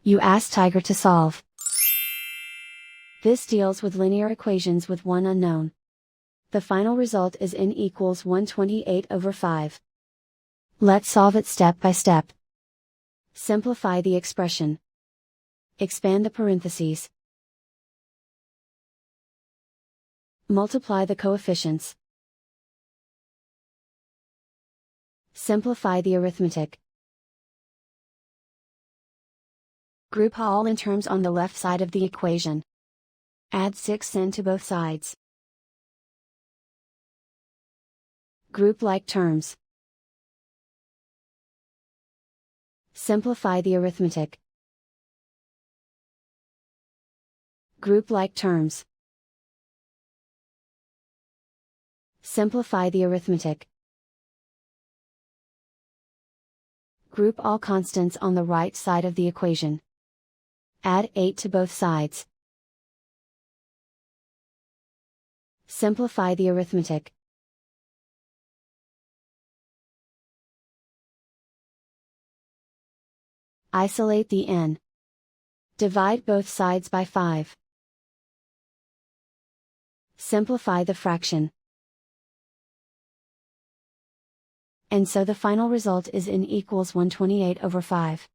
You ask Tiger to solve. This deals with linear equations with one unknown. The final result is n equals 128/5. Let's solve it step by step. Simplify the expression. Expand the parentheses. Multiply the coefficients. Simplify the arithmetic. Group all in terms on the left side of the equation. Add 6n to both sides. Group like terms. Simplify the arithmetic. Group like terms. Simplify the arithmetic. Group all constants on the right side of the equation. Add 8 to both sides. Simplify the arithmetic. Isolate the n. Divide both sides by 5. Simplify the fraction. And so the final result is n equals 128/5.